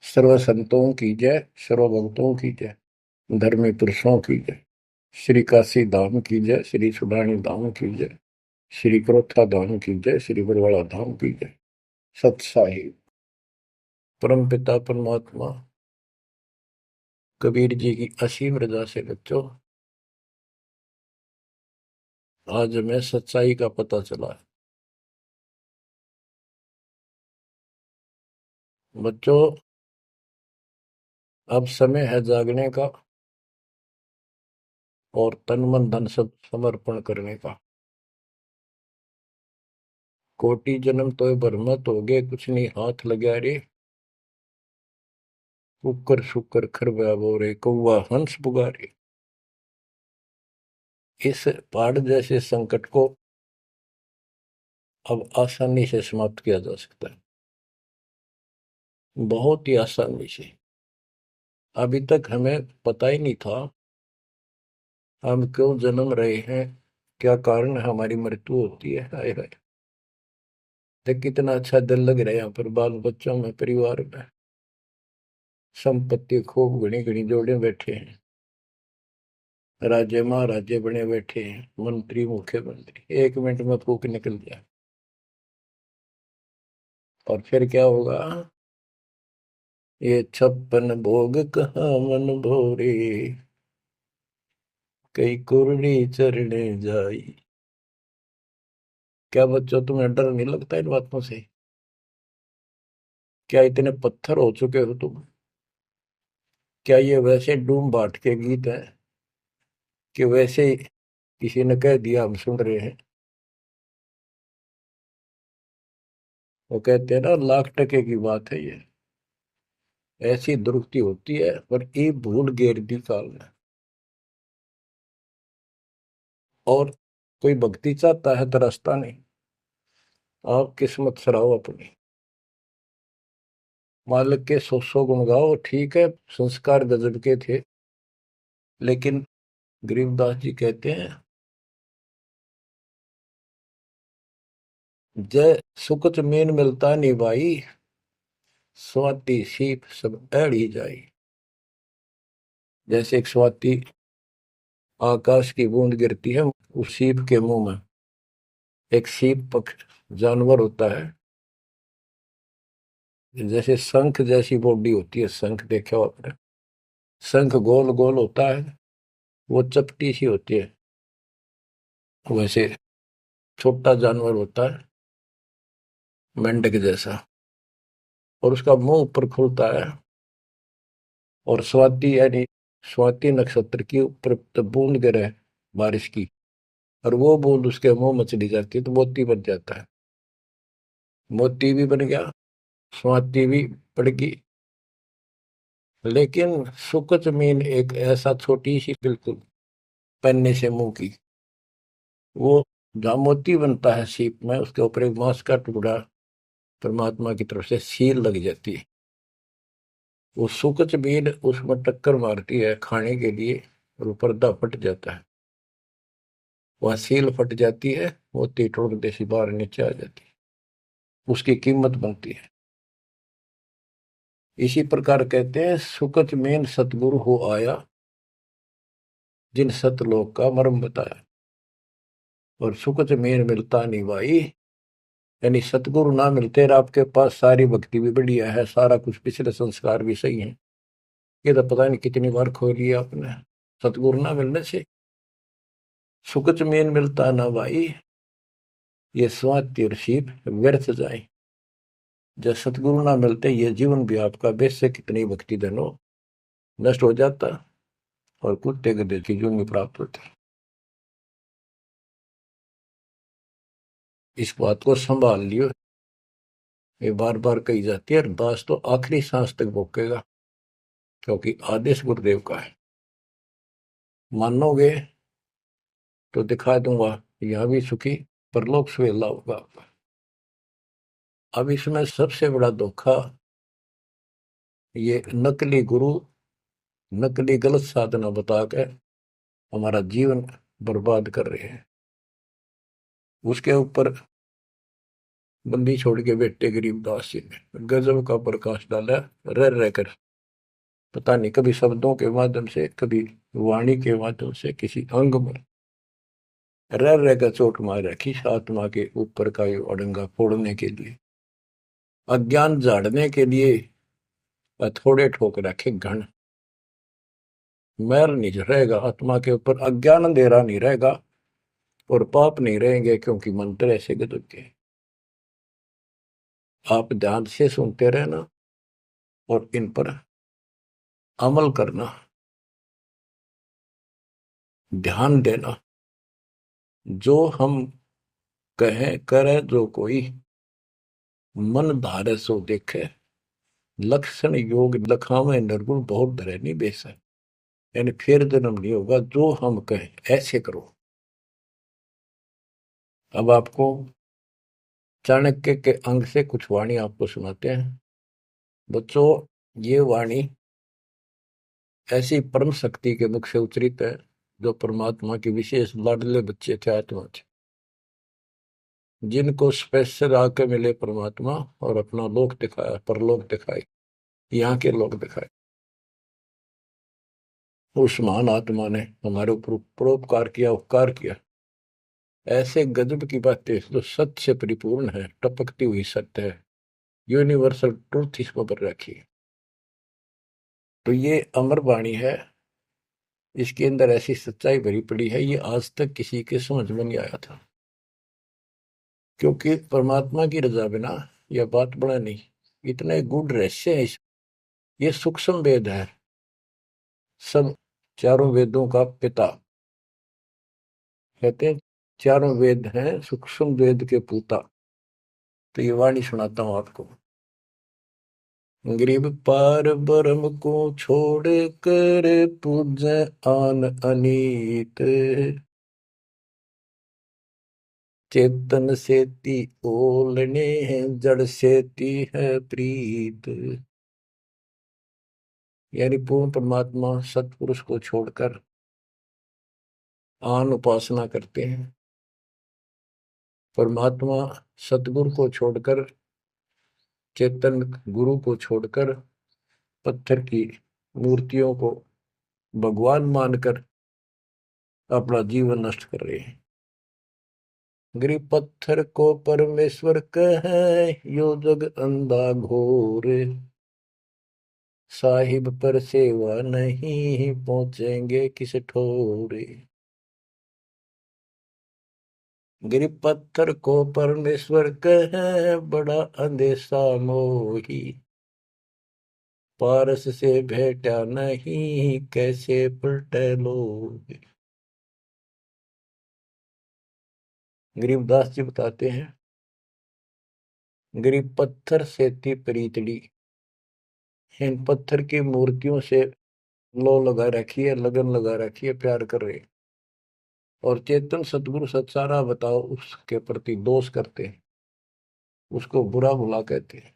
सर्व संतों की जय, सर्व भक्तों की जय, धर्मी पुरुषों की जय। श्री काशी धाम की जय, श्री सुडानी धाम की जय, श्री क्रोथा धाम की जय, श्री बरवाड़ा धाम की जय। सत साहिब परम पिता परमात्मा कबीर जी की असीम रजा से बच्चों आज हमें सच्चाई का पता चला है। बच्चों अब समय है जागने का और तन मन धन सब समर्पण करने का। कोटि जन्म तो भरमत हो गए, कुछ नहीं हाथ लगा रे। कुकर शुकर खरबा बोरे, कौवा हंस पुगारे। इस पहाड़ जैसे संकट को अब आसानी से समाप्त किया जा सकता है, बहुत ही आसानी से। अभी तक हमें पता ही नहीं था हम क्यों जन्म रहे हैं, क्या कारण है हमारी मृत्यु होती है। हाय हाय, देख कितना अच्छा दिल लग रहा है यहाँ पर, बाल बच्चों में, परिवार में। संपत्ति खूब घनी घनी जोड़े बैठे हैं, राजे महाराजे बने बैठे हैं, मंत्री मुख्यमंत्री, 1 मिनट में फूक निकल जाए। और फिर क्या होगा? ये 56 भोग कहाँ मन भोरे, कई कुर्री चरणे जाई। क्या बच्चों तुम्हें डर नहीं लगता इन बातों से? क्या इतने पत्थर हो चुके हो तुम? क्या ये वैसे डूम बाट के गीत हैं कि वैसे ही किसी ने कह दिया हम सुन रहे हैं? वो कहते हैं ना, लाख टके की बात है ये। ऐसी दुरुक्ति होती है पर ये भूल गेर दी काल ने। और कोई भक्ति चाहता है तो रास्ता नहीं। आप किस्मत सराहो अपनी, मालिक के 100 गुण गाओ। ठीक है, संस्कार गजब के थे, लेकिन गरीबदास जी कहते हैं, जय सुकच मेन मिलता नहीं भाई, स्वाति सीप सब ऐड़ ही जाई। जैसे एक स्वाति आकाश की बूंद गिरती है उस सीप के मुंह में। एक सीप पक्ष जानवर होता है, जैसे शंख जैसी बॉडी होती है। शंख देखा हो आपने? शंख गोल गोल होता है, वो चपटी सी होती है। वैसे छोटा जानवर होता है, मेंढक जैसा, और उसका मुंह ऊपर खुलता है। और स्वाति यानी स्वाति नक्षत्र की ऊपर बूंद गिरे बारिश की, और वो बूंद उसके मुंह में चली जाती है तो मोती बन जाता है। मोती भी बन गया, स्वाति भी पड़ गई। लेकिन सुकच मीन एक ऐसा छोटी सी, बिल्कुल पन्ने से मुंह की, वो जहाँ मोती बनता है सीप में, उसके ऊपर एक मांस का टुकड़ा परमात्मा की तरफ से सील लग जाती है। वो सुकच मीन उसमें टक्कर मारती है खाने के लिए, और वो पर्दा फट जाता है। वह सील फट जाती है, मोती टुकड़े से बाहर नीचे आ जाती है, उसकी कीमत बनती है। इसी प्रकार कहते हैं, सुकच मेन सतगुरु हो आया, जिन सतलोक का मर्म बताया। और सुकच मेन मिलता नहीं भाई, यानी सतगुरु ना मिलते और आपके पास सारी भक्ति भी बढ़िया है, सारा कुछ पिछले संस्कार भी सही है, ये तो पता नहीं कितनी बार खो लिया आपने। सतगुरु ना मिलने से सुकच मेन मिलता ना भाई, ये स्वाति और सीप व्यर्थ जाए। जब सतगुरु ना मिलते, ये जीवन भी आपका बेशक कितनी भक्ति धन हो, नष्ट हो जाता और कुत्ते गधे की जून प्राप्त होती। इस बात को संभाल लियो, ये बार बार कही जाती है। दास तो आखिरी सांस तक भोगेगा, क्योंकि आदेश गुरुदेव का है। मानोगे तो दिखा दूंगा, यह भी सुखी परलोक सुहेला होगा आपका। अब इसमें सबसे बड़ा धोखा, ये नकली गुरु नकली गलत साधना बता के हमारा जीवन बर्बाद कर रहे हैं। उसके ऊपर बंदी छोड़ के बेटे गरीबदास जी ने गजब का प्रकाश डाला। रह रहकर, पता नहीं कभी शब्दों के माध्यम से, कभी वाणी के माध्यम से, किसी अंग में रह रहकर चोट मार रखी आत्मा के ऊपर का ये अड़ंगा फोड़ने के लिए, अज्ञान झाड़ने के लिए। थोड़े ठोक रखे घन, मैल नहीं रहेगा आत्मा के ऊपर, अज्ञान अंधेरा नहीं रहेगा और पाप नहीं रहेंगे, क्योंकि मंत्र ऐसे गजब के। आप ध्यान से सुनते रहना और इन पर अमल करना, ध्यान देना। जो हम कहें करे जो कोई, मन धारे सो देखे, लक्षण योग लखावे निर्गुण बहुत धरे नहीं बेस है। यानी फिर जन्म नहीं होगा, जो हम कहें ऐसे करो। अब आपको चाणक्य के अंग से कुछ वाणी आपको सुनाते हैं। बच्चों, ये वाणी ऐसी परम शक्ति के मुख से उच्चरित है, जो परमात्मा के विशेष लाडले बच्चे थे, आत्मा थे, जिनको स्पेशल आके मिले परमात्मा और अपना लोक दिखाया, परलोक दिखाए, यहाँ के लोक दिखाए। उस महान आत्मा ने हमारे ऊपर परोपकार किया, उपकार किया। ऐसे गजब की बातें जो सत्य से परिपूर्ण है, टपकती हुई सत्य है, यूनिवर्सल ट्रूथ इसको पर रखी है। तो ये अमर वाणी है, इसके अंदर ऐसी सच्चाई भरी पड़ी है, ये आज तक किसी के समझ में नहीं आया था। क्योंकि परमात्मा की रजा बिना यह बात बड़ा नहीं, इतने गूढ़ रहस्य है ये सूक्ष्म वेद है। सब चारों वेदों का पिता कहते हैं, चारों वेद हैं सूक्ष्म वेद के पूता। तो ये वाणी सुनाता हूं आपको। गरीब पार ब्रह्म को छोड़ कर पूजे आन अनीत, चेतन सेती ओलने जड़ सेती है प्रीत। यानी पूर्ण परमात्मा सतपुरुष को छोड़कर आन उपासना करते हैं। परमात्मा सतगुरु को छोड़कर, चेतन गुरु को छोड़कर, पत्थर की मूर्तियों को भगवान मानकर अपना जीवन नष्ट कर रहे हैं। गरीब पत्थर को परमेश्वर कहे, यो जग अंधा घोर, साहिब पर सेवा नहीं पहुंचेंगे किस ठोरे। गरीब पत्थर को परमेश्वर कहे, बड़ा अंदेशा मोही, पारस से भेटा नहीं कैसे पलटे लोग। गरीबदास जी बताते हैं, गरीब पत्थर से थी प्रीतड़ी, इन पत्थर की मूर्तियों से लो लगा रखी है, लगन लगा रखी है, प्यार कर रहे हैं। और चेतन सतगुरु सत्सारा बताओ उसके प्रति दोष करते हैं, उसको बुरा भुला कहते हैं।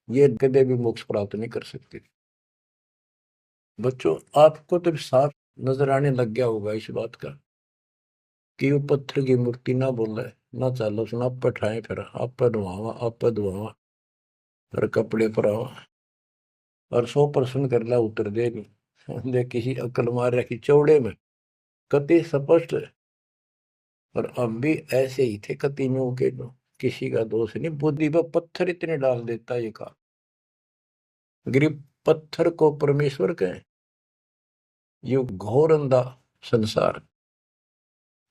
ये कदे भी मोक्ष प्राप्त नहीं कर सकते। बच्चों, आपको तो साफ नजर आने लग गया होगा इस बात का कि वो पत्थर की मूर्ति ना बोले, ना चालो सुना, आप पठाए, फिर आप पर धुआवा, आप पर धुआवा, फिर कपड़े पर आवा और 100% कर ला उतर दे नहीं दे, किसी अकल मार रखी चौड़े में कति स्पष्ट है। और अब भी ऐसे ही थे कतियों के, किसी का दोष नहीं, बुद्धि पर पत्थर इतने डाल देता ये का। गरीब पत्थर को परमेश्वर कहें, ये घोर अंधा संसार,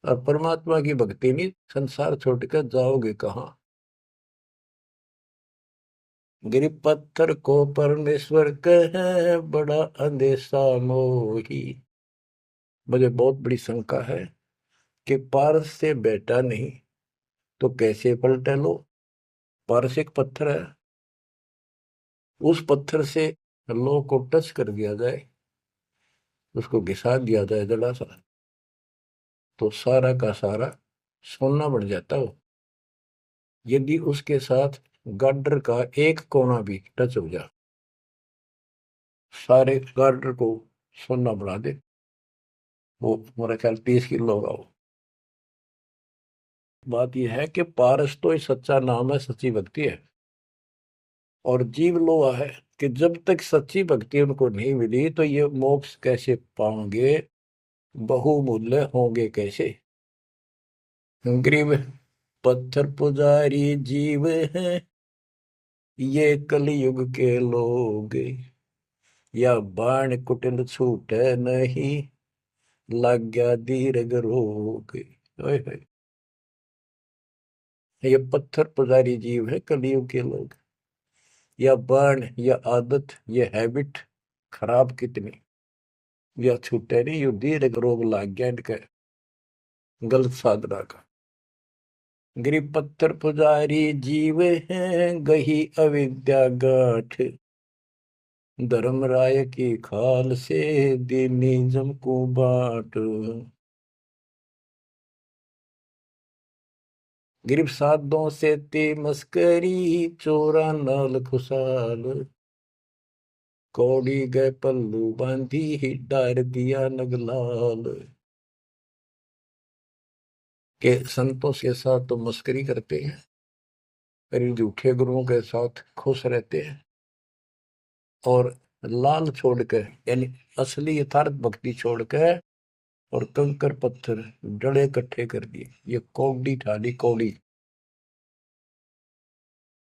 और परमात्मा की भक्ति नहीं, संसार छोड़कर जाओगे कहाँ। गरीब पत्थर को परमेश्वर कहे, बड़ा अंदेशा मोही। मुझे बहुत बड़ी शंका है कि पारस से बेटा नहीं तो कैसे पलटे लो। पारस एक पत्थर है, उस पत्थर से लो को टच कर दिया जाए, उसको घिसा दिया जाए जरा सा, तो सारा का सारा सोना बन जाता हो। यदि उसके साथ गार्डर का एक कोना भी टच हो जाए, सारे गार्डर को सोना बना दे। वो मेरा ख्याल 30 किलो होगा वो। बात यह है कि पारस तो ही सच्चा नाम है, सच्ची भक्ति है। और जीव लोहा है कि जब तक सच्ची भक्ति उनको नहीं मिली तो ये मोक्ष कैसे पाएंगे, बहुमूल्य होंगे कैसे। गरीब पत्थर पुजारी जीव हैं ये कलयुग के लोग, या बाण कुटिल छूटे नहीं, लग गया दीर्घ रोग। ओए होए, ये पत्थर पुजारी जीव है कलयुग के लोग, या बाण या आदत ये हैबिट खराब कितनी, या छूटे नहीं, यू दीर्घ रोग लाग गया इनके गलत साधना का। गरीब पत्थर पुजारी जीव हैं गही अविद्या गाठ, धर्म राय की खाल से दीनी जम को बाट। गिरफ साधों से ते मस्करी, चोरा नाल खुशाल, कौड़ी गए पल्लू बांधी ही डार दिया नगलाल। के संतों के साथ तो मस्करी करते हैं, पर झूठे गुरुओं के साथ खुश रहते हैं, और लाल छोड़कर यानी असली यथार्थ भक्ति छोड़कर और कंकर पत्थर डले इकट्ठे कर दिए। ये कौड़ी ठाली कौड़ी।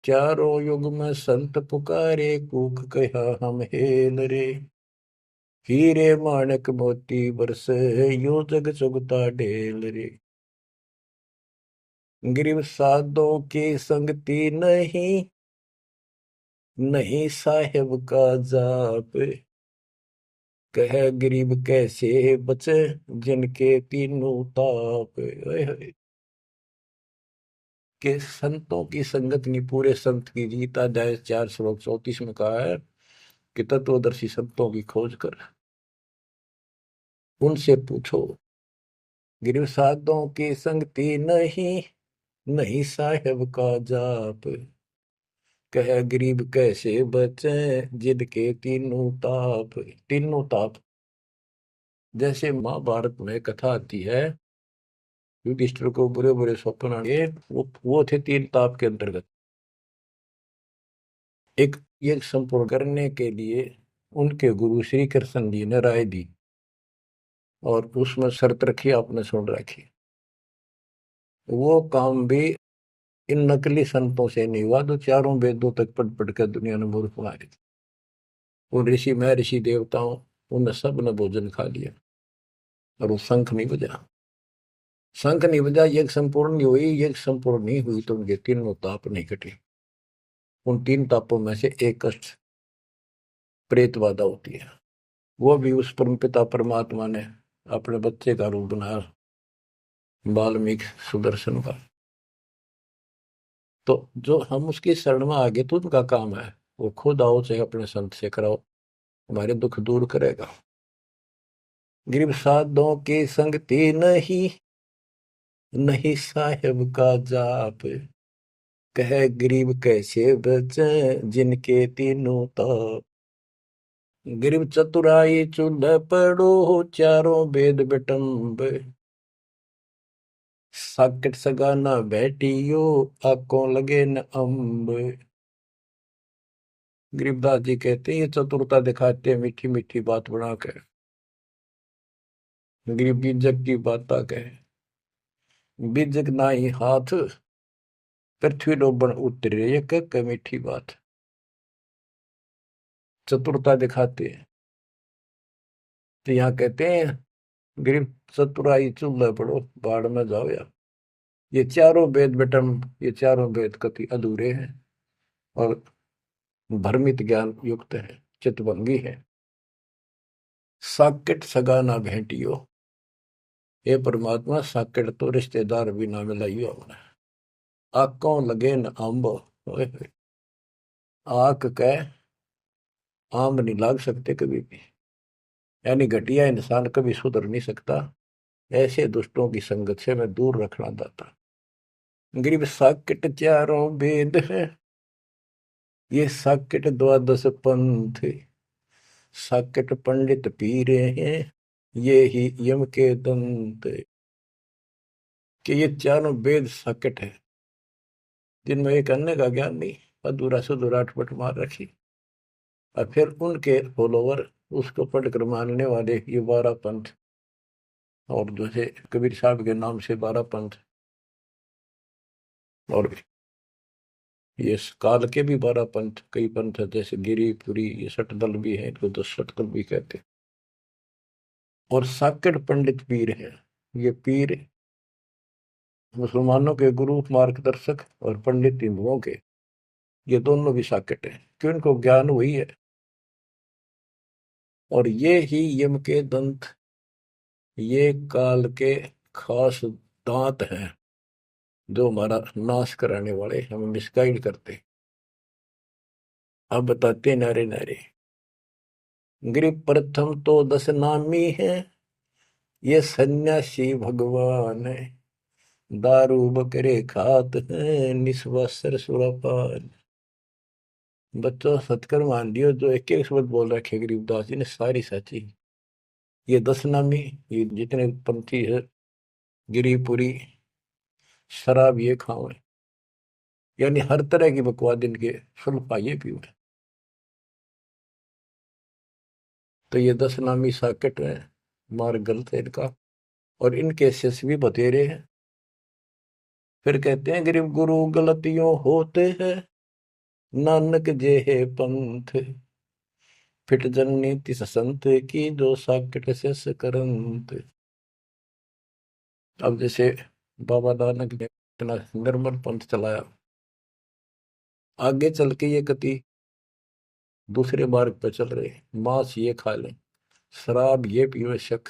चारों युग में संत पुकारे, कूक कहा हम हेल रे, हीरे माणक मोती बरसे यो जग चुगता ढेल रे। गिरिव साधों की संगति नहीं, नहीं साहेब का जाप, कह गरीब कैसे बचे जिनके तीनों ताप। ओए होए, के संतों की संगत नहीं, पूरे संत की गीता अध्याय 4 श्लोक 34 में कहा है कि तत्वदर्शी संतों की खोज कर उनसे पूछो। गिरव साधों की संगति नहीं, नहीं साहेब का जाप, कह गरीब कैसे बचे जिनके तीनों ताप। तीनों ताप, जैसे महाभारत में कथा आती है, युधिष्ठिर को बुरे बुरे स्वप्न आए, वो थे तीन ताप के अंतर्गत। एक ये संपूर्ण करने के लिए उनके गुरु श्री कृष्ण जी ने राय दी, और उसमें शर्त रखी, आपने सुन रखी। वो काम भी इन नकली संतों से नहीं हुआ जो चारों वेदों तक पढ़ पढ़ कर दुनिया ने मूर्ख बना दी। उन ऋषि में ऋषि देवताओं, उन सब ने भोजन खा लिया और वो शंख नहीं बजा। शंख नहीं बजा, यज्ञ संपूर्ण नहीं हुई, यज्ञ संपूर्ण नहीं हुई तो उनके तीनों ताप नहीं कटे। उन तीन तापों में से एक कष्ट प्रेत बाधा होती है, वो भी उस परमपिता परमात्मा ने अपने बच्चे का रूप बनाया, वाल्मीकि सुदर्शन का। तो जो हम उसकी शरण में आगे तो उनका काम है, वो खुद आओ चाहे अपने संत से कराओ, हमारे दुख दूर करेगा। गिरब साधों की संगति नहीं, नहीं साहेब का जाप, कह गरीब कैसे बचे जिनके तीनों ताप। गिरब चतुराई चूल्ह पड़ो, चारों वेद बिटम्ब, साकट सगाना बैठियो, आंखों लगे न अम्ब। गरीबदास जी कहते हैं ये चतुरता दिखाते हैं, मीठी मीठी बात बना कर गरीब बीजक की बात कहे, बीजक ना ही हाथ पृथ्वी डोबन उतरे, ये कह मीठी बात। चतुरता दिखाते हैं तो यहाँ कहते हैं गरीब चतुराई चूल्हा पड़ो, बाढ़ में जाओ यार। ये चारों वेद बेटम, ये चारों वेद कति अधूरे हैं और भ्रमित ज्ञान युक्त है, चितभंगी है। साकेट सगा ना भेंटियो, ये परमात्मा साकेट तो रिश्तेदार भी ना मिलाइयो हमने। आंखों लगे न आंब, आंख कह आम नहीं लाग सकते कभी भी, यानी घटिया इंसान कभी सुधर नहीं सकता। ऐसे दुष्टों की संगत से मैं दूर रखना चाहता। गरीब साकेट चारों वेद है, ये साकेट द्वादश पंथ, साकेट पंडित पीरे हैं ये ही यम के दंत। कि ये चारों वेद साकेट है, जिनमें एक अन्य का ज्ञान नहीं, अधूरा सुधूरा अटपट मार रखी। और फिर उनके फॉलोवर, उसको पढ़कर मानने वाले ये 12 पंथ, और जैसे कबीर साहब के नाम से 12 पंथ, और ये काल के भी 12 पंथ, कई पंथ है, जैसे गिरिपुरी, ये सटदल भी है, इनको 10 सटदल भी कहते हैं। और साकेट पंडित पीर है। ये पीर मुसलमानों के गुरु मार्गदर्शक और पंडित हिंदुओं के, ये दोनों भी साकेट है, क्यों इनको ज्ञान वही है। और ये ही यम के दंत, ये काल के खास दांत हैं, जो हमारा नाश कराने वाले, हमें मिसगाइड करते। अब बताते नारे नारे, गिरि प्रथम तो 10 नामी है, ये सन्यासी भगवान है, दारू बकरे खात है, निस्वासर सुरापान। बच्चों सत्कर मान लियो, जो एक एक शब्द बोल रखे गरीबदास जी ने सारी सच्ची। ये 10 नामी, ये जितने पंथी है, गिरिपुरी, शराब ये खाओ, यानी हर तरह की बकवाद इनके सुल्फा ये पीओ। तो ये 10 नामी साकेट है, मार्ग गलत है इनका, और इनके शिष्य भी बतेरे हैं। फिर कहते हैं गरीब गुरु गलतियों होते हैं, नानक जे है पंथ, फिट जननी तिस संत की, जो साकेट शिष करंत। अब जैसे बाबा नानक ने इतना निर्मल पंथ चलाया, आगे चल के ये कति दूसरे मार्ग पर चल रहे, मांस ये खा लें, शराब ये पियो शक,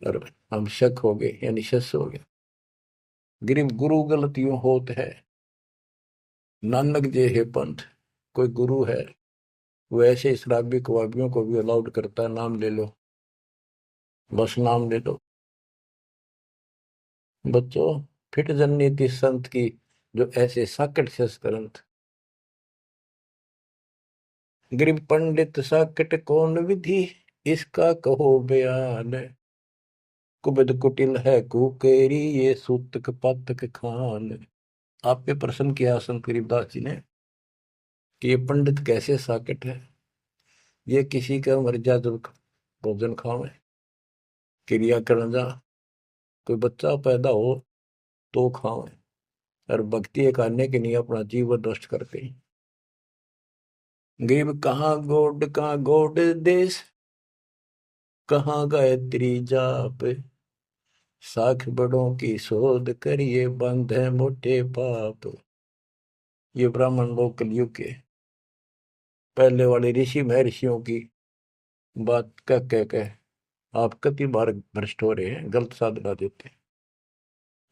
और हम शक हो गए, यानी शस हो गए। गरीब गुरु गलतियों होत है, नानक जे है पंथ। कोई गुरु है, वो ऐसे शराबी कबाबियों को भी अलाउड करता है, नाम ले लो, बस नाम ले लो। बच्चों, फिट जननीति संत की, जो ऐसे साकट शस करंत। गरीब पंडित साकट कौन विधि, इसका कहो बयान, कुबद कुटिल है कुकेरी, ये सूतक पातक खान। आप पे प्रश्न किया संत गरीबदास जी ने कि ये पंडित कैसे साकेट है। ये किसी का मर्जा जब भोजन खावे, क्रिया करना जा, कोई बच्चा पैदा हो तो खावे, और भक्ति करने के लिए अपना जीवन नष्ट करते हैं। गरीब कहाँ गोड देश, कहाँ गायत्री जाप, साख बड़ों की शोध करिए, बंधे मोटे पाप। ये ब्राह्मण लोग कलयुग के पहले वाले ऋषि महर्षियों की बात कह आप कति बार भ्रष्ट हो रहे हैं, गलत साधना देते हैं।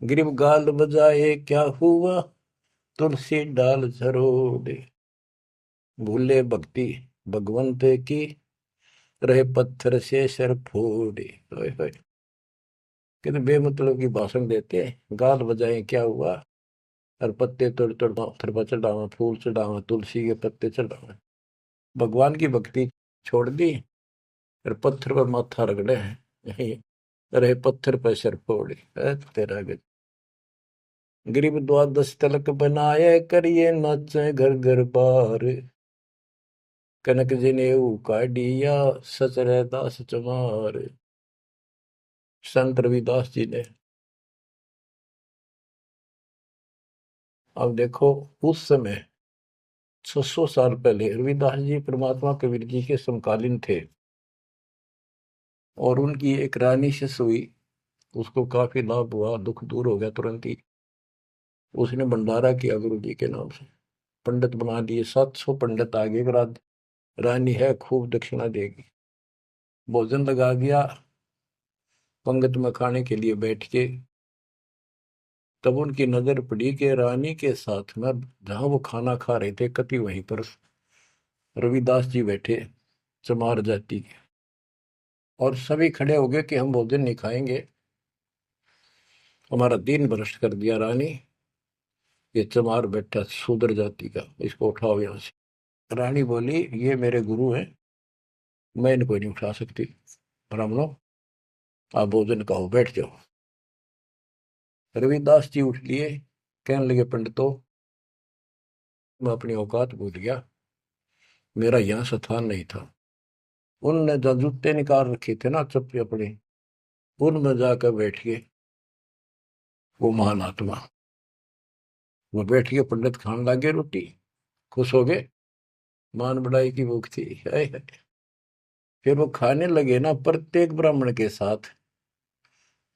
गिरिब गाल बजाए क्या हुआ, तुलसी डाल झरोड़े, भूले भक्ति भगवंत की, रहे पत्थर से सर फोड़े। कितने बेमतलब की भाषण देते हैं, गाल बजाए क्या हुआ, और पत्ते तोड़ तोड़ पत्थर पर चढ़ावा, फूल चढ़ावा, तुलसी के पत्ते चढ़ावा, भगवान की भक्ति छोड़ दी, और पत्थर पर माथा रगड़े हैं, रहे पत्थर पर सर फोड़े। तेरा गज गरीब द्वादश तलक बनाए, करिए नाचे घर घर बार, कनक जनेऊ काढ़िया, सच दास चमार। संत रविदास जी ने, अब देखो उस समय 600 साल पहले रविदास जी परमात्मा कबीर जी के समकालीन थे, और उनकी एक रानी शिष्य हुई, उसको काफी लाभ हुआ, दुख दूर हो गया तुरंत ही। उसने भंडारा किया गुरु जी के नाम से, पंडित बना दिए, 700 पंडित आगे, रानी है खूब दक्षिणा देगी। भोजन लगा दिया, पंगत में खाने के लिए बैठ के, तब उनकी नजर पड़ी कि रानी के साथ में जहां वो खाना खा रहे थे, कति वहीं पर रविदास जी बैठे, चमार जाति के। और सभी खड़े हो गए कि हम भोजन नहीं खाएंगे, हमारा दिन भ्रष्ट कर दिया रानी, ये चमार बैठा शूद्र जाति का, इसको उठाओ यहाँ से। रानी बोली ये मेरे गुरु हैं, मैं इनको नहीं उठा सकती, ब्राह्मणों आप भोजन खाओ, बैठ जाओ। रविदास जी उठ लिए, कहने लगे पंडितों, मैं अपनी औकात भूल गया, मेरा यहाँ स्थान नहीं था। उनने जो जूते निकाल रखे थे ना चप्पे अपने, उनमें जाकर बैठ गए वो महान आत्मा। वो बैठ के पंडित खान लागे रोटी, खुश हो गए, मान बढ़ाई की भूख थी। हाय हाय। फिर वो खाने लगे ना, प्रत्येक ब्राह्मण के साथ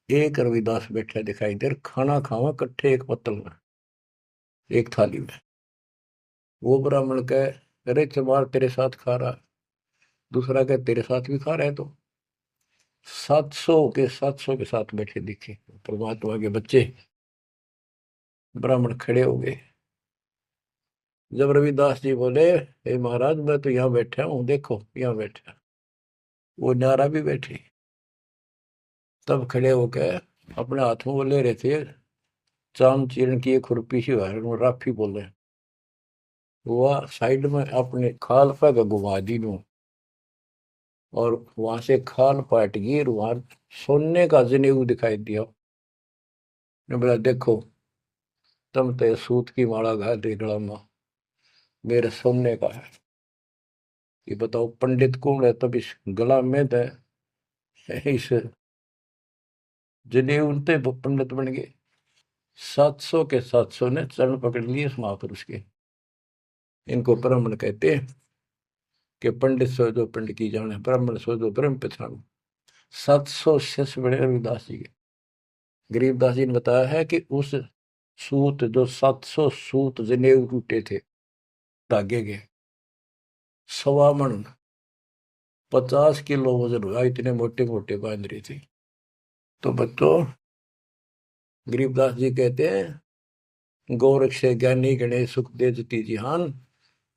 एक रविदास बैठा दिखाई दे, खाना खावा कट्ठे एक पत्तल में, एक थाली में। वो ब्राह्मण कहे, अरे चमार तेरे साथ खा रहा, दूसरा कहे तेरे साथ भी खा रहे, तो 700 के साथ बैठे दिखे परमात्मा के बच्चे। ब्राह्मण खड़े हो गए। जब रविदास जी बोले, हे महाराज मैं तो यहाँ बैठा हूँ, देखो यहाँ बैठा, वो नारा भी बैठे। तब खड़े होकर अपने हाथ में वो ले रहे थे चाम चीरण की एक खुरपी सी राफी बोले, वह साइड में अपने खाल पर घुमा दी नू, और वहां से खाल पाट गई, वहां सोने का जनेऊ दिखाई दिया। ने बोला देखो, तुम तो सूत की माला घाल रही गला में, मेरे सोने का है। ये बताओ पंडित कौन है, तब इस गला में तो इस जनेऊ उनते पंडित बन गए। 700 के 700 ने चरण पकड़ लिए इस महापुरुष के। इनको ब्राह्मण कहते हैं कि पंडित सो जो पंडित की जाने, ब्राह्मण सो जो ब्रह्म पहचानो। 700 शिष्य बड़े रविदास जी के। गरीबदास जी ने बताया है कि उस सूत जो 700 सूत जनेऊ टूटे थे धागे के, 1.25 मन 50 किलो वजन हुआ, इतने मोटे मोटे बांध रही थी। तो बच्चों, गरीबदास जी कहते हैं, गोरख से ज्ञानी गणेश सुख दे जती जिहान,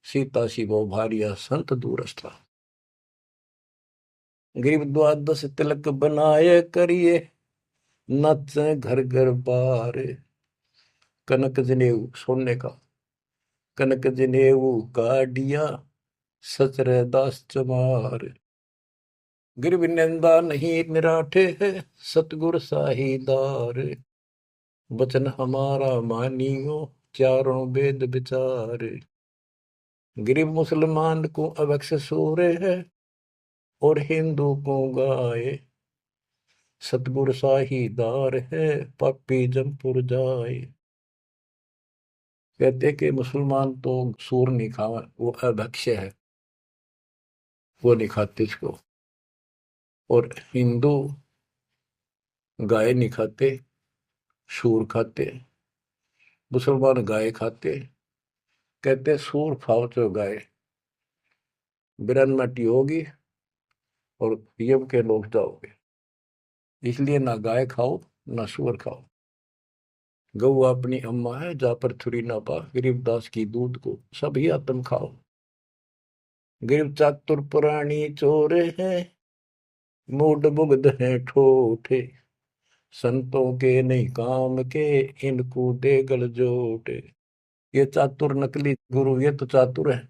सीता शिवो भारिया संत दूरस्था। गरीब द्वादश तिलक बनाए करिए, नच घर घर बार। कनक जनेऊ सोने का, कनक जनेऊ काडिया, सचरे दास चमार। गिरव निंदा नहीं निराठे है, सतगुर साहीदार। वचन हमारा मानियो, चारों वेद विचार। गरीब मुसलमान को अवक्ष सूरे है, और हिंदू को गाए। सतगुर साहीदार है, पापी जमपुर जाए। कहते कि मुसलमान तो सूर नहीं खावा, वो अभक्ष्य है, वो नहीं खाते इसको। और हिंदू गाय नहीं खाते, सूर खाते। मुसलमान गाय खाते। कहते सूर खाओ तो गाय बिरन मटी होगी और यम के लोग जाओगे, इसलिए ना गाय खाओ ना सूअर खाओ। गऊ अपनी अम्मा है, जा पर थुरी ना पा, गरीबदास की दूध को सभी आत्म खाओ। गरीब चातुर पुरानी चोर है, मूड मुग्ध है ठोठे। संतों के नहीं काम के, इनको दे गल जोटे। ये चातुर नकली गुरु, ये तो चातुर है,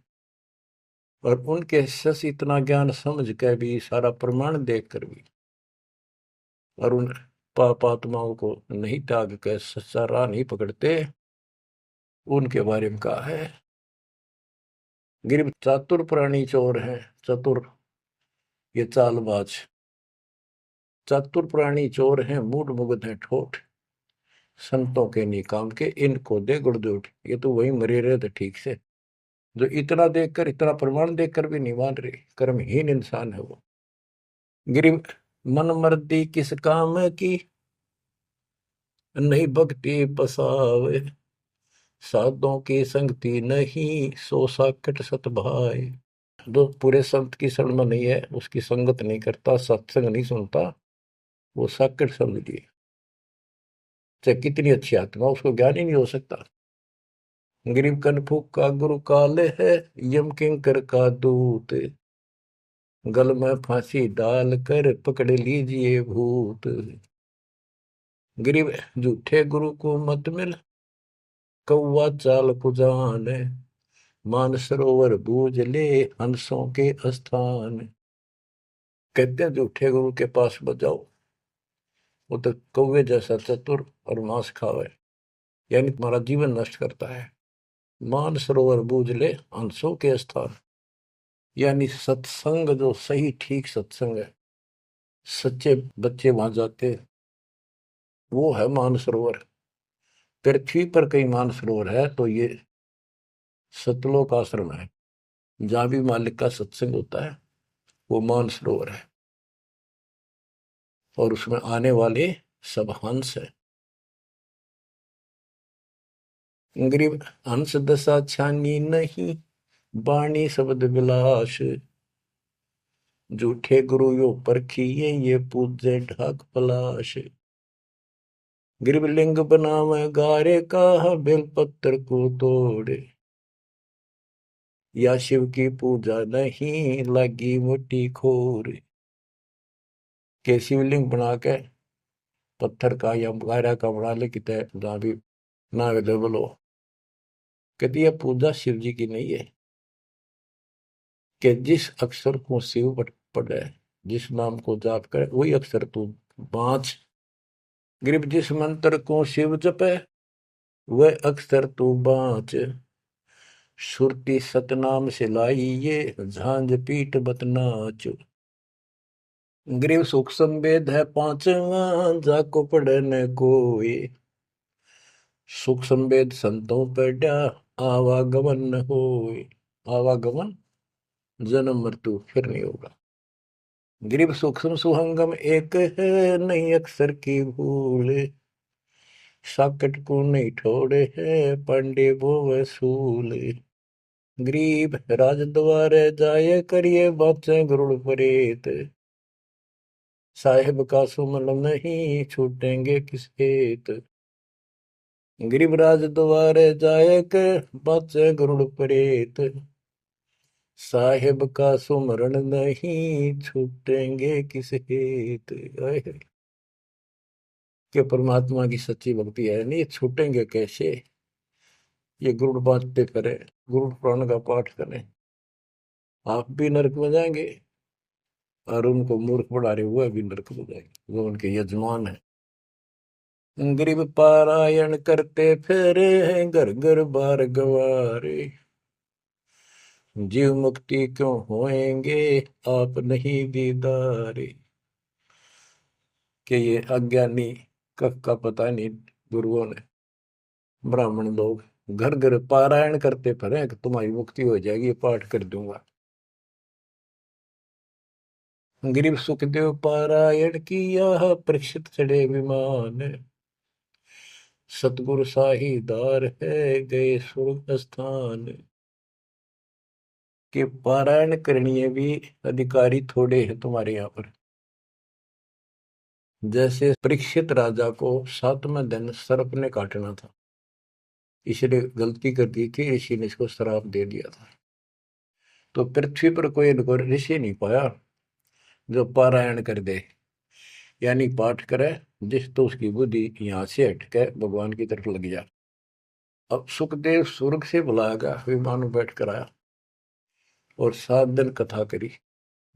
और उनके शिष्य इतना ज्ञान समझ के भी, सारा प्रमाण देख कर भी, और उन पाप आत्माओं को नहीं त्याग कर सच्चा राह नहीं पकड़ते। उनके बारे में कहा है, गिर चातुर प्राणी चोर है। चतुर ये चालबाज, चातुर प्राणी चोर हैं, मूड मुग्ध है ठोठ। संतों के नहीं काम के, इनको दे गुड़दोट। ये तो वही मरे रहे थे ठीक से, जो इतना देखकर, इतना प्रमाण देखकर भी नहीं मान रहे, कर्महीन इंसान है वो। गिरी मन मर्दी किस काम की, नहीं भक्ति पसावे। साधों की संगति नहीं, सो साकट सत भाई। जो पूरे संत की शरण में नहीं है, उसकी संगत नहीं करता, सत्संग नहीं सुनता, वो साकट समझ लिए। चाहे कितनी अच्छी आत्मा, उसको ज्ञान ही नहीं हो सकता। गरीब कनफुक का गुरु काले है, यम किंकर का दूत। गल में फांसी डाल कर पकड़ लीजिए भूत। गरीब झूठे गुरु को मत मिल, कौवा चाल पुजान। मान सरोवर बूझ ले, हंसों के स्थान। कहते हैं झूठे गुरु के पास मत जाओ, वो तो कौवे जैसा चतुर और मांस खावे, यानी तुम्हारा जीवन नष्ट करता है। मान सरोवर बूझ ले हंसों के स्थान, यानी सत्संग जो सही ठीक सत्संग है, सच्चे बच्चे वहां जाते, वो है मानसरोवर। पृथ्वी पर कई मानसरोवर है तो ये सतलोक आश्रम है, जहां भी मालिक का सत्संग होता है वो मानसरोवर है, और उसमें आने वाले सब हंस है। गरीब हंस दशा छानी नहीं, बाणी शब्द विलास, झूठे गुरु यो परखिए ये पूजे ढाक पलाश। गरीब लिंग बनावे गारे का, बेलपत्र को तोड़े, या शिव की पूजा नहीं लगी मोटी खोर। के शिवलिंग बना के पत्थर का या गारा का बना ले कितने जहां भी ना अवेलेबल हो, कहती है पूजा शिव जी की नहीं है। कि जिस अक्षर को शिव पढ़े, जिस नाम को जाप करे, वही अक्षर तू बाँच। गरीब जिस मंत्र को शिव जपे, वह अक्षर तू बाँच। सुरती सतनाम से लाई ये, झांझ पीठ बतनाच। गरीब सुख संवेद है पांचवा, जाको पढ़े न कोई। सुख संवेद संतों पढ़ा, आवागमन न होए। आवागमन जन्म मृत्यु फिर नहीं होगा। गरीब सूक्ष्म सुहंगम एक है, नहीं अक्षर की भूल। साकट को नहीं ठोड़े है, पांडे वो वसूल। गरीब राज द्वारे जाए करिए, बातें गरुड़ परेत। साहेब का सुमन नहीं, छूटेंगे किस हेत। गरीब राज द्वारे जाए के, बातें गरुड़ परेत। साहेब का सुमरण नहीं, छूटेंगे किस हेत। कि परमात्मा की सच्ची भक्ति है नहीं, छूटेंगे कैसे। ये गुरुड़ बांटते करें, गुरुड़ पुराण का पाठ करें, आप भी नरक में जाएंगे, और उनको मूर्ख बना रहे हुए भी नरक में जाएंगे, वो उनके यजमान है। गरीब पारायण करते फिरे हैं, घर घर बार गवारे। जीव मुक्ति क्यों होएंगे, आप नहीं दीदारे। कि ये अज्ञानी कब का पता नहीं, गुरुओं ने, ब्राह्मण लोग घर घर पारायण करते फिरे कि तुम्हारी मुक्ति हो जाएगी, पाठ कर दूंगा। गरीब सुखदेव पारायण किया, परीक्षित चढ़े विमान। सतगुरु साहीदार है, गए स्वर्ग स्थान। के पारायण करनी भी अधिकारी थोड़े हैं तुम्हारे यहाँ पर। जैसे परीक्षित राजा को 7वें दिन सर्प ने काटना था, इसने गलती कर दी थी, ऋषि ने इसको श्राप दे दिया था। तो पृथ्वी पर कोई ऋषि नहीं पाया जो पारायण कर दे, यानी पाठ करे, जिस तो उसकी बुद्धि यहाँ से हटके भगवान की तरफ लग जा। अब सुखदेव स्वर्ग से बुलाया, विमान में बैठ कर आया और 7 दिन कथा करी,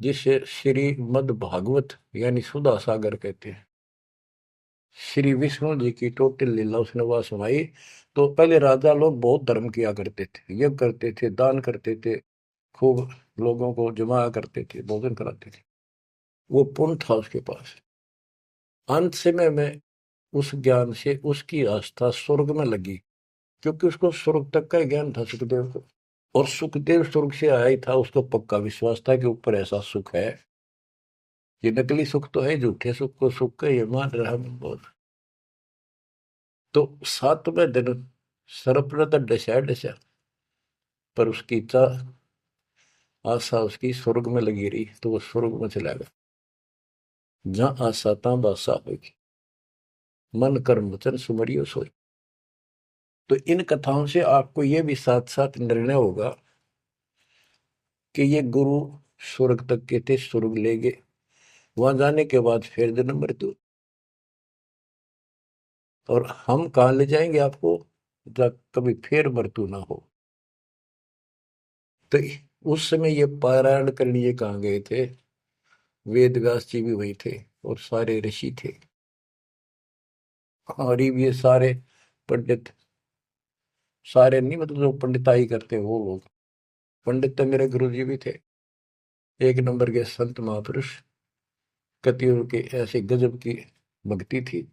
जिसे श्रीमद् भागवत यानी सुधा सागर कहते हैं। श्री विष्णु जी की टोटल लीला उसने वह सुनाई। तो पहले राजा लोग बहुत धर्म किया करते थे, यज्ञ करते थे, दान करते थे, खूब लोगों को जमा करते थे, भोजन कराते थे, वो पुण्य था उसके पास। अंत समय में उस ज्ञान से उसकी आस्था स्वर्ग में लगी, क्योंकि उसको स्वर्ग तक का ज्ञान था सुखदेव को। और सुखदेव स्वर्ग से आया ही था, उसको पक्का विश्वास था कि ऊपर ऐसा सुख है। ये नकली सुख तो है, झूठे सुख को सुख का ये मान रहा मैं बहुत। तो 7वें दिन सर्प ने तो डसा डसा, पर उसकी इच्छा आशा उसकी स्वर्ग में लगी रही, तो वो स्वर्ग में चला गया। जहां आशा ता बासा होगी, मन कर्म वचन सुमरियो सोई। तो इन कथाओं से आपको ये भी साथ साथ निर्णय होगा कि ये गुरु स्वर्ग तक के थे, स्वर्ग ले गए, वहां जाने के बाद फिर जन्म मृत्यु, और हम कहाँ ले जाएंगे आपको, जब कभी फिर मृत्यु ना हो। तो उस समय ये पारायण करने ये कहाँ गए थे, वेद व्यास जी भी वही थे और सारे ऋषि थे। और ये सारे पंडित, सारे नहीं मतलब जो पंडिताई करते वो लोग, पंडित तो मेरे गुरु जी भी थे, एक नंबर के संत महापुरुष, कतियों की ऐसी गजब की भक्ति थी,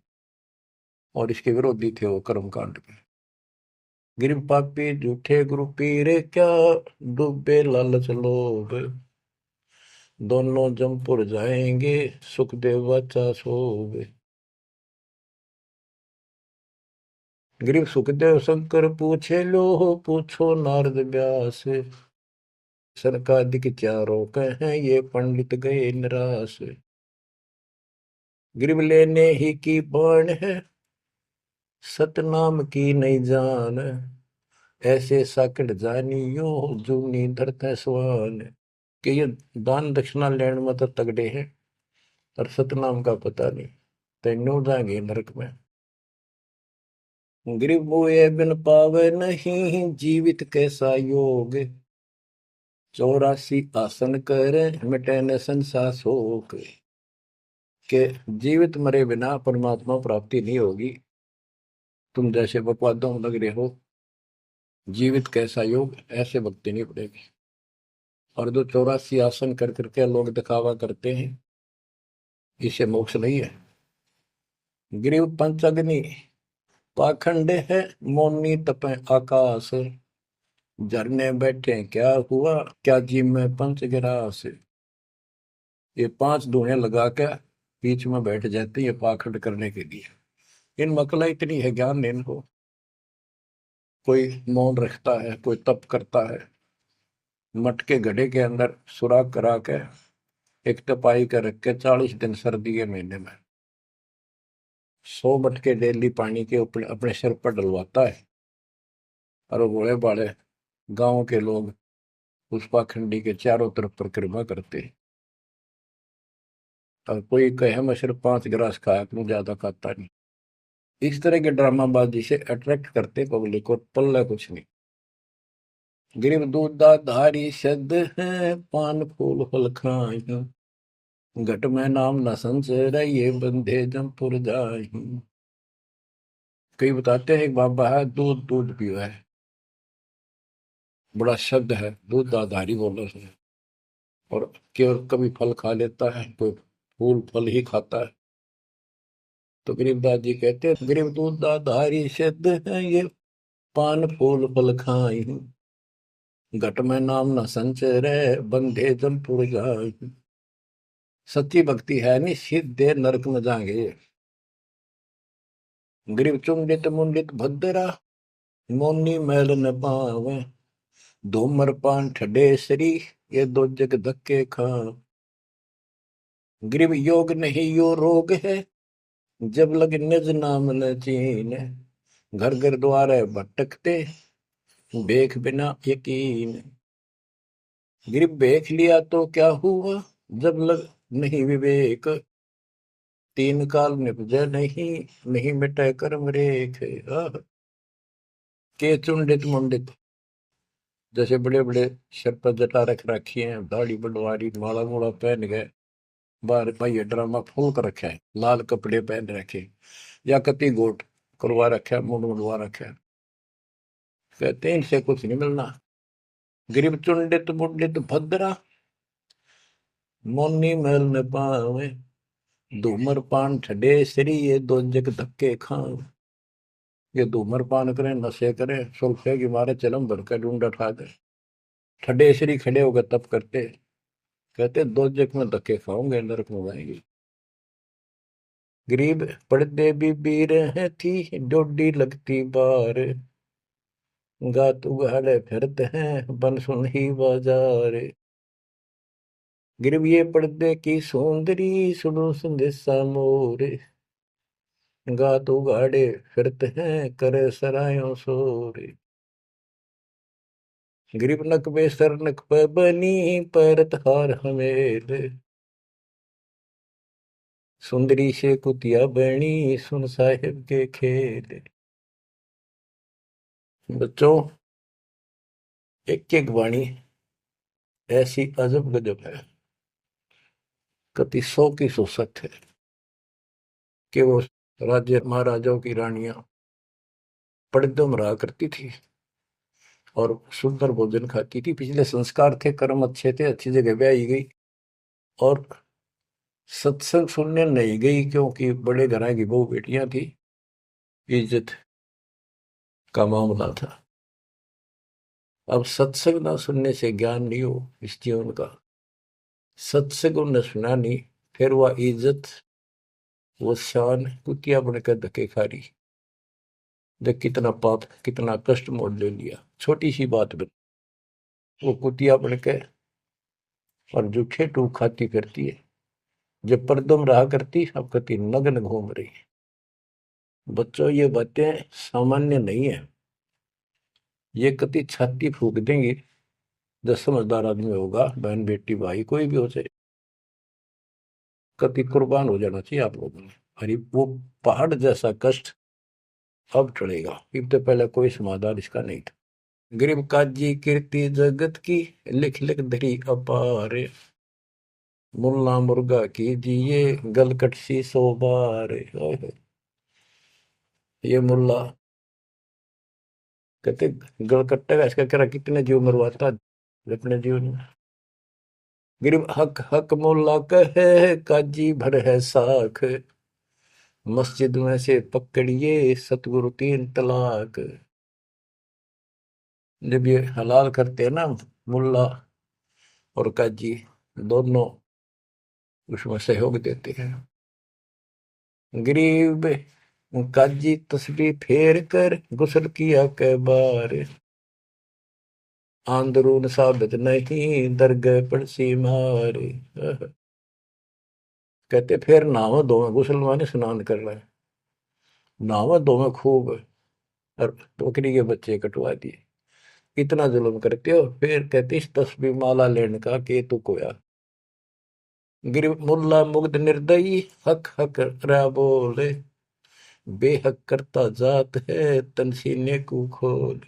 और इसके विरोधी थे वो कर्मकांड के। गिर पापी झूठे गुरु पीरे क्या, डूबे लालच लोभ, दोनों जमपुर जाएंगे, सुखदेव वाचा सोवे। ग्रीव सुखदेव शंकर पूछे लो, पूछो नारद व्यास, सनकादिक चारों कहें ये पंडित गए निराश। ग्रीव लेने ही की बाण है, सतनाम की नहीं जान, ऐसे साकड़ जानियो, जूनी धरते स्वान। कि ये दान दक्षिणा लेने में तो तगड़े हैं, और सतनाम का पता नहीं, तेनों जाएंगे नरक में। ग्रीव मोए बिन पावे नहीं, जीवित कैसा योग, 84 आसन करे, मिटे न संसार शोक। के जीवित मरे बिना परमात्मा प्राप्ति नहीं होगी, तुम जैसे बकवादों में लग रहे हो, जीवित कैसा योग, ऐसे भक्ति नहीं पड़ेगी। और जो 84 आसन कर करके लोग दिखावा करते हैं, इसे मोक्ष नहीं है। ग्रीव पंचअग्नि पाखंड है, मौनी तपे आकाश, झरने बैठे क्या हुआ, क्या जी में पंच गिरास। ये 5 धुएं लगा के बीच में बैठ जाते हैं, ये पाखंड करने के लिए। इन मकला इतनी है ज्ञान नहीं इनको। कोई मौन रखता है, कोई तप करता है, मटके घड़े के अंदर सुराख करा के एक तपाई कर रख के 40 दिन सर्दी के महीने में 100 मटके डेली पानी के ऊपर अपने सिर पर डलवाता है, और वो बड़े बड़े गांव के लोग उस पाखंडी के चारों तरफ परिक्रमा करते हैं। और कोई कहे मैं सिर्फ 5 गिलास खाया करूं, ज्यादा खाता नहीं। इस तरह के ड्रामाबाजी से अट्रैक्ट करते पब्लिक को, पल्ला कुछ नहीं। गिरिव दूधा धारी शब्द है, पान फूल फल खाई, घट में नाम न संचर, ये बंधे जमपुर जाई। कई बताते हैं एक बाबा है, दूध दूध पियो है, बड़ा शब्द है, दूध दाधारी बोलो से, और केवल कभी फल खा लेता है, कोई फूल फल ही खाता है। तो गरीबदास जी कहते हैं, गरीब दूध दाधारी शब्द है, ये पान फूल फल खाई, घट में नाम न संचरे, बंधे जमपुर जाई। सच्ची भक्ति है नहीं, सीधे नरक में जाएंगे। गरीब चुंडित मुंडित भद्रा, मोनी मैल न पावे, धूमर पान ठडेसरी, ये दो जग धक्के खा। गरीब योग नहीं यो रोग है, जब लग निज नाम न चीन, घर घर द्वारे भटकते, बेख बिना यकीन। गरीब बेख लिया तो क्या हुआ, जब लग नहीं विवेक, 3 काल निपजे नहीं, नहीं मिटे कर्म रेख। के चुंडित मुंडित, जैसे बड़े बड़े सिर पर जटा रख रखी है, दाढ़ी बड़वारी, माला मोला पहन गए, बाहर भाई ड्रामा फूल कर रखा है, लाल कपड़े पहन रखे, या कति गोट करवा रखा है, मुंड मुंडवा रखा है, कहते हैं इनसे कुछ नहीं मिलना। गरीब चुंडित मुंडित भद्रा, मोनी मैल न पावे, धूमर पान ठडे श्री, ये दो जग धक्के खाओ। ये धूमर पान करें, नशे करें, सुल्फे की मारे चलम भर कर ढूंढ उठा दे, ठडे श्री खड़े होकर तप करते, कहते 2 जग में धक्के खाओगे, नरक में जाएंगे। गरीब पड़दे भी बीर है थी, डोडी लगती बार, गात उगाड़े फिरते हैं, बन सुन ही बाजार। गरीब ये पर्दे की सौंदरी, सुनो संदेशा मोर, गात उगाड़े फिरते हैं, करे सरायों शोर। गरीब नक में सर नक पे बनी, पैरत हार हमेल, सुंदरी से कुतिया बनी, सुन साहिब के खेल। बच्चों, एक एक वाणी ऐसी अजब गजब है, कति 100 की 100 सत्य है, कि वो राज्य महाराजाओं की रानियां पर्दों में रहा करती थी और सुंदर भोजन खाती थी। पिछले संस्कार थे, कर्म अच्छे थे, अच्छी जगह ब्याही गई और सत्संग सुनने नहीं गई क्योंकि बड़े घरां की बहू बेटियां थी, इज्जत का मामला था। अब सत्संग ना सुनने से ज्ञान नहीं हो इस जीवन का, सत्संग उन्हें सुना नहीं, फिर वह इज्जत वो शान कुतिया बनकर धक्के खा रही। देख कितना पाप कितना कष्ट मोल ले लिया छोटी सी बात बन, वो कुतिया बनके और जूठे टूक खाती फिरती है। जब पर्दों में रहा करती अब कति नग्न घूम रही है। बच्चों ये बातें सामान्य नहीं है, ये कति छाती फूक देंगी। जो समझदार आदमी होगा, बहन बेटी भाई कोई भी हो जाए, कति कुर्बान हो जाना चाहिए आप लोगों ने। अरे वो पहाड़ जैसा कष्ट अब टलेगा, इससे पहले कोई समाधान इसका नहीं था। गरीब काजी कीर्ति जगत की, लिख लिख धरी अपार, मुल्ला मुर्गा कीजिए गलकट सी सो बार। ये मुल्ला कहते गलकट्टे का इसका कह कितने जीव मरवाता अपने जीवन में। गरीब हक हक मुल्ला कहे काजी भर है साख, मस्जिद में से पकड़िए सतगुरु 3 तलाक। जब ये हलाल करते हैं ना मुल्ला और काजी दोनों उसमें सहयोग देते हैं। गरीब काजी तस्बीह फेर कर गुस्ल किया कै बार, आंदरून साबित नहीं दरगह पड़सी मार। कहते फिर नहावा धोवे, गुस्ल माने स्नान कर रहा है, नहावा धोवे खूब और बकरी के बच्चे कटवा दिए। इतना जुल्म करते हो, फिर कहते इस तस्बीह माला लेने का के तू कोया। गिर मुल्ला मुग्ध निर्दयी हक हक रा बोले, बेहक करता जात है तन सीने को खोल।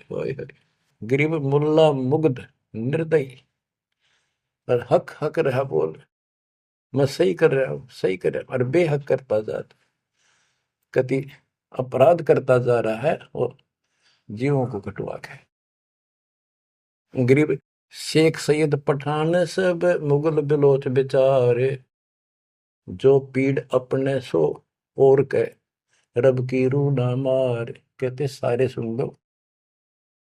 गरीब मुल्ला मुग्ध निर्दयी और हक हक रहा बोल, मैं सही कर रहा हूं सही कर रहा हूं, और बेहक करता जात कति अपराध करता जा रहा है और जीवों को कटवा के। गरीब शेख सैयद पठान सब मुगल बिलोच बेचारे, जो पीड़ अपने सो और के रब की रूह ना मार। कहते सारे सुन लो,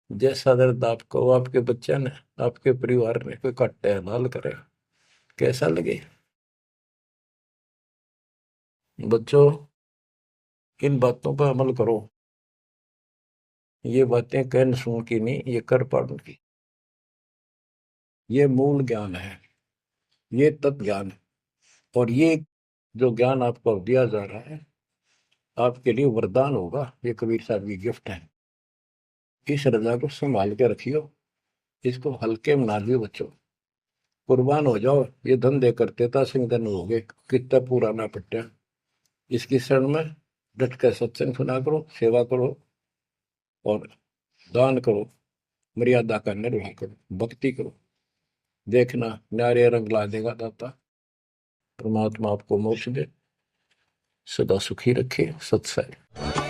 जैसा दर्द आपको आपके बच्चे ने आपके परिवार में कोई कट्टे हलाल करे, कैसा लगे। बच्चों इन बातों पर अमल करो, ये बातें कहन सुन की नहीं, ये कर पाड़न की। ये मूल ज्ञान है, ये तत्व ज्ञान है, और ये जो ज्ञान आपको दिया जा रहा है आपके लिए वरदान होगा। ये कबीर साहब की गिफ्ट है, इस रजा को संभाल के रखियो, इसको हल्के में ना लियो बच्चों, कुर्बान हो जाओ। ये धंधे करते था सिंह धन हो गए, कितना पुराना पट्टा। इसकी शरण में डट कर सत्संग सुना करो, सेवा करो और दान करो, मर्यादा का निर्वाह करो, भक्ति करो। देखना न्यारे रंग ला देगा दाता। परमात्मा आपको मोक्ष दे, सदा सुखी रखे। सत्संग।